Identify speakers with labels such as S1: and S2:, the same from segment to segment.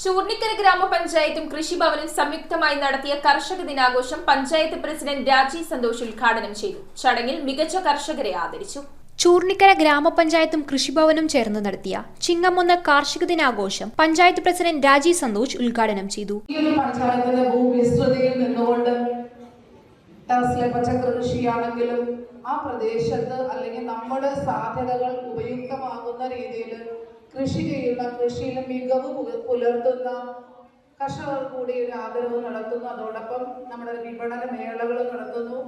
S1: ചൂർണിക്കര ഗ്രാമപഞ്ചായത്തും കൃഷിഭവനും സംയുക്തമായി നടത്തിയ കർഷക ദിനാഘോഷം പഞ്ചായത്ത് പ്രസിഡന്റ് രാജി സന്തോഷ് ഉദ്ഘാടനം ചെയ്തു. ചടങ്ങിൽ മികച്ച കർഷകരെ ആദരിച്ചു.
S2: ചൂർണിക്കര ഗ്രാമപഞ്ചായത്തും കൃഷിഭവനും ചേർന്ന് നടത്തിയ ചിങ്ങം 1 കാർഷിക ദിനാഘോഷം പഞ്ചായത്ത് പ്രസിഡന്റ് രാജി സന്തോഷ് ഉദ്ഘാടനം ചെയ്തു.
S3: പഞ്ചായത്തിന്റെ ഭൂവിസ്തൃതിയിൽ നിന്നുകൊണ്ട് ടെറസിലെ പച്ചക്കറി കൃഷിയാണെങ്കിലും ആ പ്രദേശത്ത് അല്ലെങ്കിൽ നമ്മുടെ സാധ്യതകൾ ഉപയുക്തമാകുന്ന രീതിയിൽ കൃഷി ചെയ്യുന്ന, കൃഷിയിൽ മികവ് പുലർത്തുന്ന കർഷകർ കൂടി ഒരു ആദരവ് നടത്തുന്നു. അതോടൊപ്പം നമ്മുടെ വിപണന മേളകൾ നടത്തുന്നു.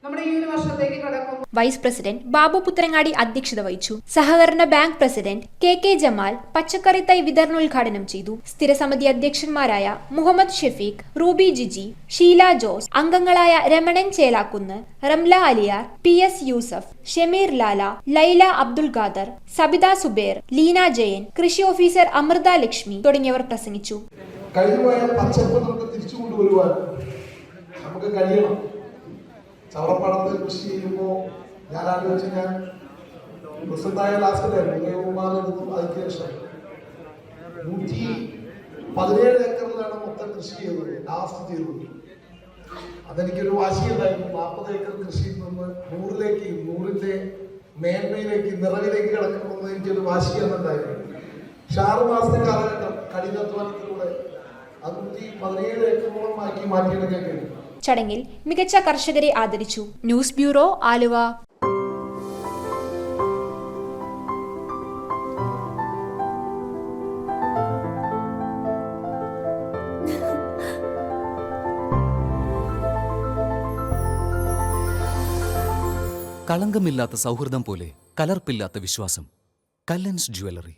S3: നമ്മുടെ ഈ ഒരു വർഷത്തേക്ക് കടക്കും.
S2: വൈസ് പ്രസിഡന്റ് ബാബു പുത്രങ്ങാടി അധ്യക്ഷത വഹിച്ചു. സഹകരണ ബാങ്ക് പ്രസിഡന്റ് കെ ജമാൽ പച്ചക്കറി തൈ വിതരണോദ്ഘാടനം ചെയ്തു. സ്ഥിരസമിതി അധ്യക്ഷന്മാരായ മുഹമ്മദ് ഷെഫീഖ്, റൂബി ജിജി, ഷീല ജോസ്, അംഗങ്ങളായ രമണൻ ചേലാക്കുന്ന്, റംല അലിയാർ, PS യൂസഫ്, ഷമീർ ലാല, ലൈല അബ്ദുൽ ഖാദർ, സബിത സുബേർ, ലീന ജയൻ, കൃഷി ഓഫീസർ അമൃത ലക്ഷ്മി തുടങ്ങിയവർ പ്രസംഗിച്ചു.
S4: കഴിഞ്ഞുപോയ പച്ചപ്പ് നമുക്ക് തിരിച്ചു കൊണ്ടുവരുവാൻ നമുക്ക് കഴിയണം. ചവറപ്പാടത്ത് കൃഷി ചെയ്യുമ്പോൾ ഞാൻ പ്രസിഡന്റായ ലാസ്റ്റിലായിരുന്നു അതിന് ശേഷം 117 ഏക്കറിലാണ് മൊത്തം കൃഷി ചെയ്തത്. ലാസ്റ്റ് ചെയ്തത് അതെനിക്കൊരു വാശിയുണ്ടായിരുന്നു. 40 ഏക്കർ കൃഷിയിൽ നിന്ന് 100ലേക്ക്, 100ന്റെ മേന്മയിലേക്ക്, നിറവിലേക്ക് കിടക്കണമെന്ന് എനിക്കൊരു വാശി എന്നുണ്ടായിരുന്നു. 6 മാസത്തെ കാലഘട്ടം കഠിനാധ്വാനത്തിലൂടെ 117 ഏക്കറോളം ആക്കി മാറ്റിയെടുക്കാൻ കഴിയും.
S2: ചടങ്ങിൽ മികച്ച കർഷകരെ ആദരിച്ചു. News bureau, Aluva.
S5: കളങ്കമില്ലാത്ത സൗഹൃദം പോലെ കലർപ്പില്ലാത്ത വിശ്വാസം. കല്ലൻസ് ജ്വല്ലറി.